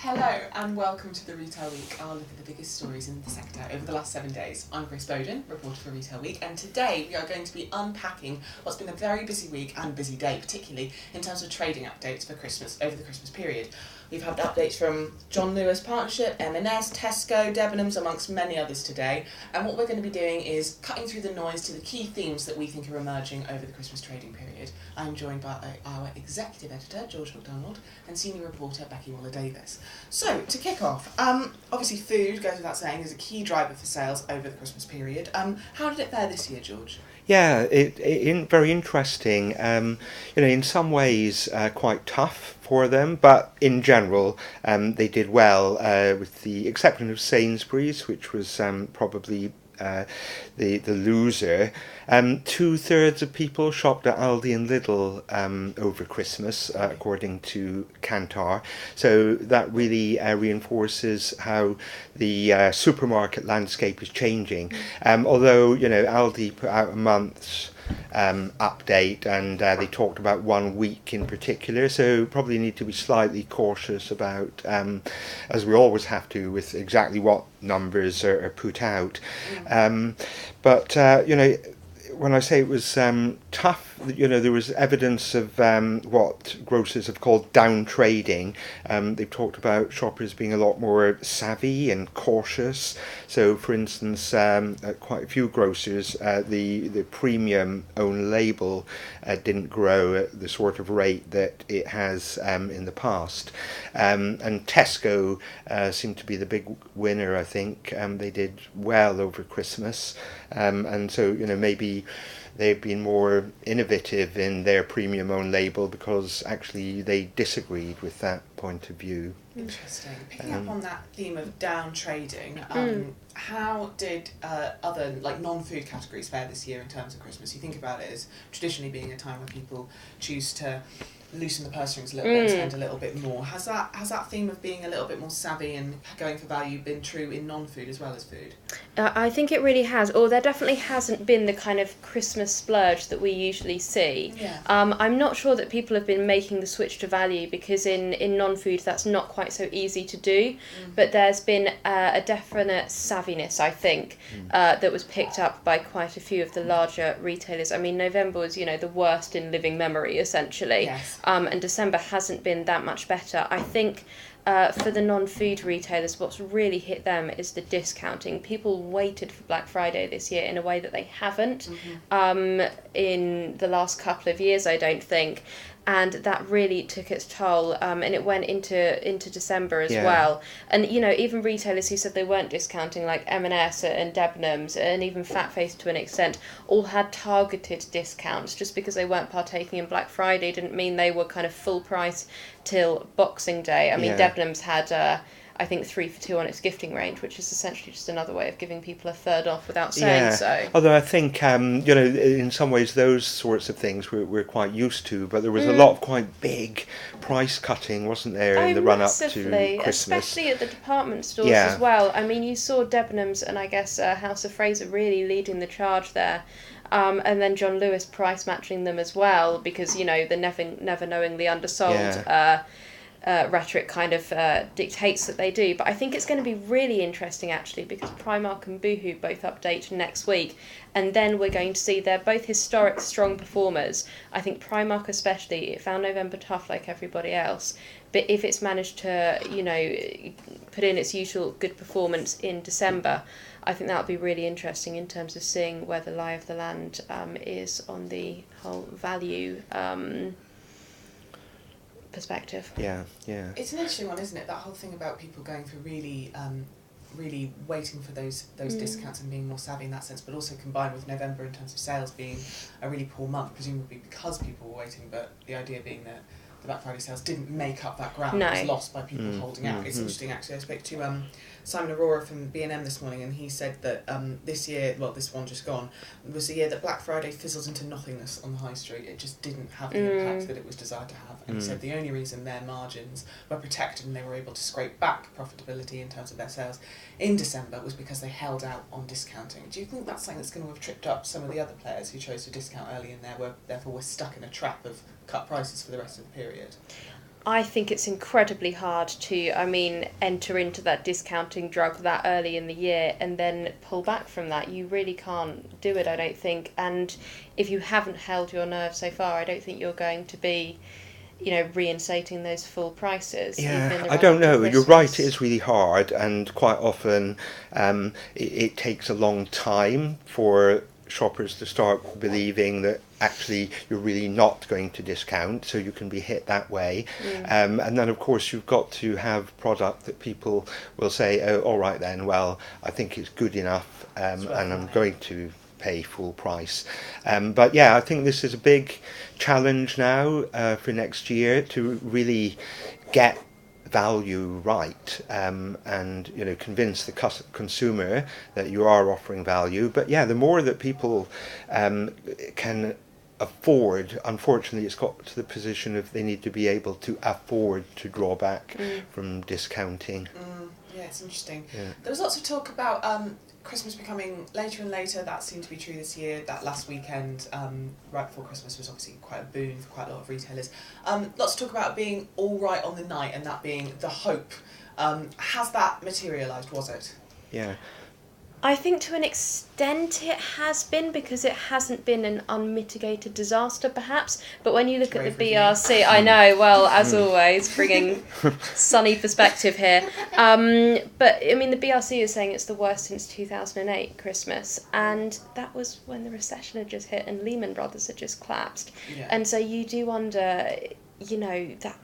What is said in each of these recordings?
Hello and welcome to the Retail Week, our look at the biggest stories in the sector over the last 7 days. I'm Grace Bowden, reporter for Retail Week, and today we are going to be unpacking what's been a very busy week and busy day, particularly in terms of trading updates for Christmas, over the Christmas period. We've had updates from John Lewis Partnership, M&S, Tesco, Debenhams, amongst many others today, and what we're going to be doing is cutting through the noise to the key themes that we think are emerging over the Christmas trading period. I'm joined by our executive editor, George MacDonald, and senior reporter, Becky Waller-Davis. So, to kick off, obviously food, goes without saying, is a key driver for sales over the Christmas period. How did it fare this year, George? Yeah, very interesting. In some ways quite tough for them, but in general they did well, with the exception of Sainsbury's, which was probably the loser. 2/3 of people shopped at Aldi and Lidl over Christmas, according to Kantar. So that really reinforces how the supermarket landscape is changing. Although Aldi put out a month's update, and they talked about 1 week in particular, so probably need to be slightly cautious about, as we always have to, with exactly what numbers are put out. But when I say it was tough, there was evidence of what grocers have called down trading. They've talked about shoppers being a lot more savvy and cautious. So, for instance, at quite a few grocers, the premium own label didn't grow at the sort of rate that it has in the past. And Tesco seemed to be the big winner, I think. They did well over Christmas. And so, maybe they've been more innovative in their premium own label because actually they disagreed with that point of view. Interesting. Picking up on that theme of down trading, how did other non-food categories fare this year in terms of Christmas? You think about it as traditionally being a time when people choose to loosen the purse strings a little bit and spend a little bit more. Has that theme of being a little bit more savvy and going for value been true in non-food as well as food? I think it really has, or there definitely hasn't been the kind of Christmas splurge that we usually see. Yeah. I'm not sure that people have been making the switch to value because in non-food that's not quite so easy to do, but there's been a definite savviness, I think, that was picked up by quite a few of the larger retailers. I mean, November was, the worst in living memory, essentially. Yes. And December hasn't been that much better. I think for the non-food retailers, what's really hit them is the discounting. People waited for Black Friday this year in a way that they haven't in the last couple of years, I don't think. And that really took its toll, and it went into December as well. And even retailers who said they weren't discounting, like M&S and Debenhams, and even Fatface to an extent, all had targeted discounts. Just because they weren't partaking in Black Friday didn't mean they were kind of full price till Boxing Day. I mean, Debenhams had I think 3 for 2 on its gifting range, which is essentially just another way of giving people a third off without saying so. Although I think, in some ways those sorts of things we're quite used to, but there was a lot of quite big price cutting, wasn't there, in the run-up to Christmas? Especially at the department stores as well. I mean, you saw Debenhams and I guess House of Fraser really leading the charge there. And then John Lewis price matching them as well, because, the never knowingly undersold rhetoric kind of dictates that they do. But I think it's going to be really interesting actually, because Primark and Boohoo both update next week, and then we're going to see they're both historic strong performers. I think Primark especially, it found November tough like everybody else, but if it's managed to put in its usual good performance in December, I think that'll be really interesting in terms of seeing where the lie of the land is on the whole value perspective. Yeah. It's an interesting one, isn't it? That whole thing about people going for really waiting for those discounts and being more savvy in that sense, but also combined with November in terms of sales being a really poor month, presumably because people were waiting, but the idea being that the Black Friday sales didn't make up that ground. It was lost by people holding out. It's interesting actually. I spoke to Simon Aurora from B&M this morning, and he said that this year, well, this one just gone, was the year that Black Friday fizzled into nothingness on the high street. It just didn't have the impact that it was designed to have. And he said the only reason their margins were protected and they were able to scrape back profitability in terms of their sales in December was because they held out on discounting. Do you think that's something that's going to have tripped up some of the other players who chose to discount early in there, therefore were stuck in a trap of cut prices for the rest of the period? I think it's incredibly hard to, enter into that discounting drug that early in the year and then pull back from that. You really can't do it, I don't think. And if you haven't held your nerve so far, I don't think you're going to be, reinstating those full prices. Yeah, I don't know. You're right, it is really hard, and quite often it takes a long time for shoppers to start believing that actually you're really not going to discount, so you can be hit that way. And then of course you've got to have product that people will say, oh, all right then, well, I think it's good enough, and I'm going to pay full price. But yeah, I think this is a big challenge now for next year to really get value right, and convince the consumer that you are offering value. But yeah, the more that people can afford, unfortunately it's got to the position of they need to be able to afford to draw back from discounting. Yeah, it's interesting. Yeah. There was lots of talk about Christmas becoming later and later. That seemed to be true this year. That last weekend, right before Christmas, was obviously quite a boon for quite a lot of retailers. Lots of talk about it being all right on the night and that being the hope. Has that materialised, was it? Yeah. I think to an extent it has been, because it hasn't been an unmitigated disaster perhaps, but when you look at the BRC, I know, well, as always, bringing sunny perspective here, but I mean the BRC is saying it's the worst since 2008 Christmas, and that was when the recession had just hit and Lehman Brothers had just collapsed, and so you do wonder, that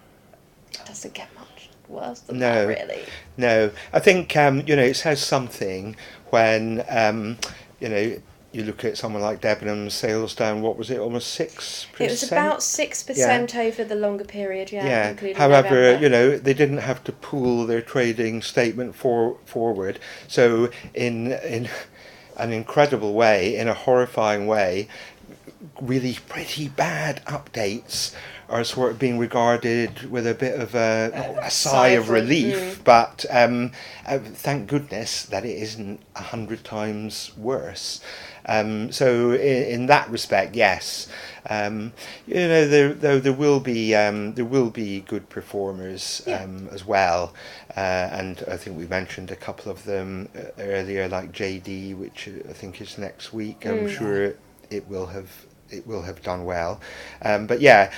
doesn't get much worse than that, really. No, I think it says something when you look at someone like Debenhams, sales down, what was it, almost 6%? It was about 6% over the longer period, including however, November. they didn't have to pull their trading statement forward. So in an incredible way, in a horrifying way, really pretty bad updates are sort of being regarded with a bit of a sigh of relief, but thank goodness that it isn't 100 times worse. So in that respect, yes, there will be good performers as well, and I think we mentioned a couple of them earlier, like JD, which I think is next week. I'm sure it will have done well, but yeah,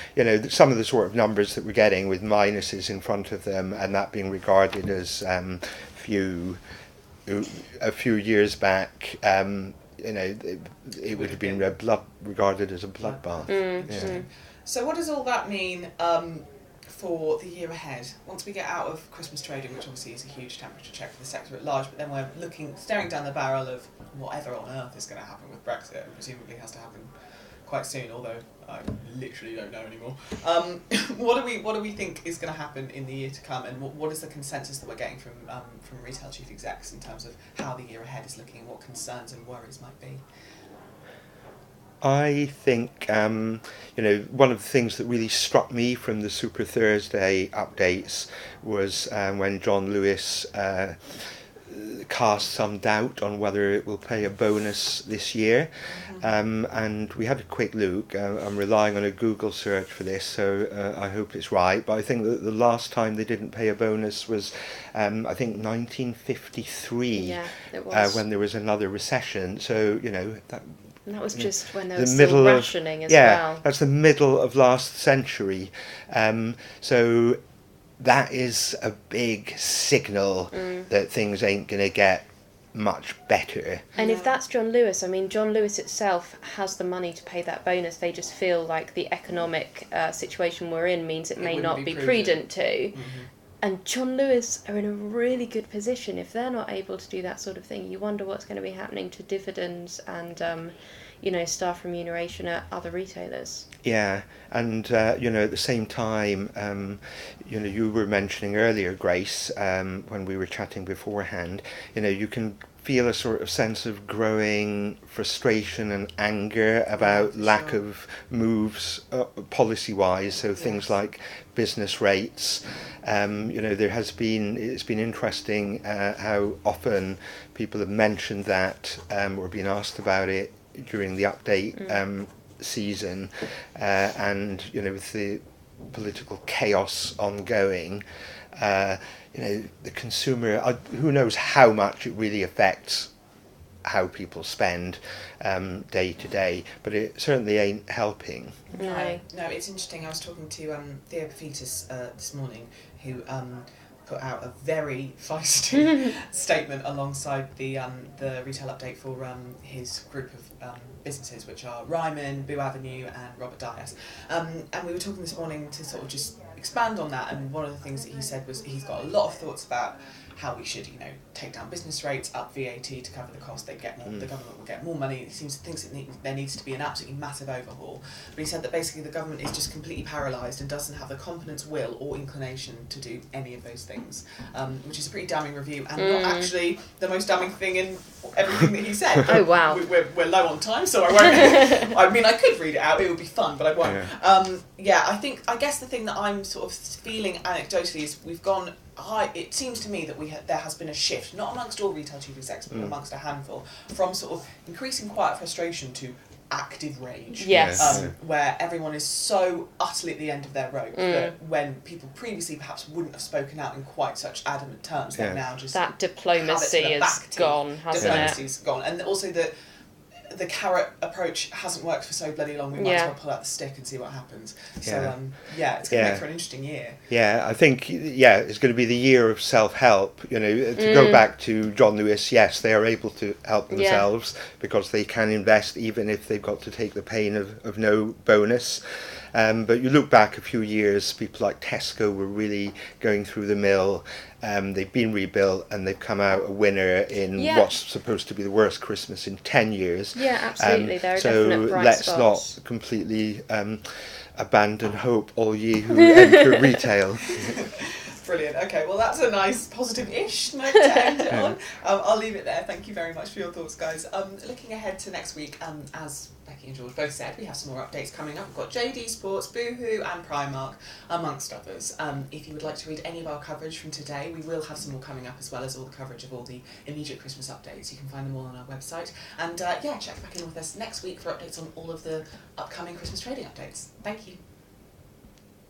some of the sort of numbers that we're getting with minuses in front of them, and that being regarded as a few years back, it would have been regarded as a bloodbath. So what does all that mean for the year ahead? Once we get out of Christmas trading, which obviously is a huge temperature check for the sector at large, but then we're staring down the barrel of whatever on earth is going to happen with Brexit, and presumably has to happen quite soon, although I literally don't know anymore. What do we think is going to happen in the year to come, and what is the consensus that we're getting from retail chief execs in terms of how the year ahead is looking and what concerns and worries might be? I think one of the things that really struck me from the Super Thursday updates was when John Lewis cast some doubt on whether it will pay a bonus this year, and we had a quick look. I'm relying on a Google search for this, so I hope it's right, but I think that the last time they didn't pay a bonus was I think 1953, it was. when there was another recession, so and that was just when there was still rationing as well. Yeah, that's the middle of last century, so that is a big signal that things ain't going to get much better. And if that's John Lewis, John Lewis itself has the money to pay that bonus. They just feel like the economic situation we're in means it may not be prudent to. And John Lewis are in a really good position. If they're not able to do that sort of thing, you wonder what's going to be happening to dividends and staff remuneration at other retailers. Yeah, and at the same time, you were mentioning earlier, Grace, when we were chatting beforehand, you can feel a sort of sense of growing frustration and anger about lack of moves policy-wise. So things like business rates. It's been interesting how often people have mentioned that or been asked about it during the update season, and with political chaos ongoing, the consumer, who knows how much it really affects how people spend day to day, but it certainly ain't helping. No, it's interesting. I was talking to Theo Paphitis this morning, who put out a very feisty statement alongside the retail update for his group of businesses, which are Ryman, Boo Avenue and Robert Dias. And we were talking this morning to sort of just expand on that, and one of the things that he said was he's got a lot of thoughts about how we should, take down business rates, up VAT to cover the cost. They get more, the government will get more money. He thinks there needs to be an absolutely massive overhaul. But he said that basically the government is just completely paralysed and doesn't have the competence, will, or inclination to do any of those things, which is a pretty damning review, and not actually the most damning thing in everything that he said. Oh wow! We're low on time, so I won't. I mean, I could read it out. It would be fun, but I won't. I guess the thing that I'm sort of feeling anecdotally is we've gone. It seems to me that there has been a shift, not amongst all retail chief execs, but amongst a handful, from sort of increasing quiet frustration to active rage. Yes. Where everyone is so utterly at the end of their rope that when people previously perhaps wouldn't have spoken out in quite such adamant terms, they're now just... That diplomacy is gone, hasn't it? Diplomacy's gone. And also the carrot approach hasn't worked for so bloody long, we might as well pull out the stick and see what happens. So, it's going to make for an interesting year. Yeah, I think, it's going to be the year of self-help. To go back to John Lewis, yes, they are able to help themselves because they can invest even if they've got to take the pain of no bonus. But you look back a few years, people like Tesco were really going through the mill. They've been rebuilt and they've come out a winner in what's supposed to be the worst Christmas in 10 years. Yeah, absolutely. They're so definite bright let's spots. not completely abandon hope, all ye who enter retail. Brilliant. Okay, well that's a nice positive-ish note to end it on. I'll leave it there. Thank you very much for your thoughts, guys. Looking ahead to next week, as Becky and George both said, we have some more updates coming up. We've got JD Sports, Boohoo and Primark, amongst others. If you would like to read any of our coverage from today, we will have some more coming up, as well as all the coverage of all the immediate Christmas updates. You can find them all on our website. And check back in with us next week for updates on all of the upcoming Christmas trading updates. Thank you.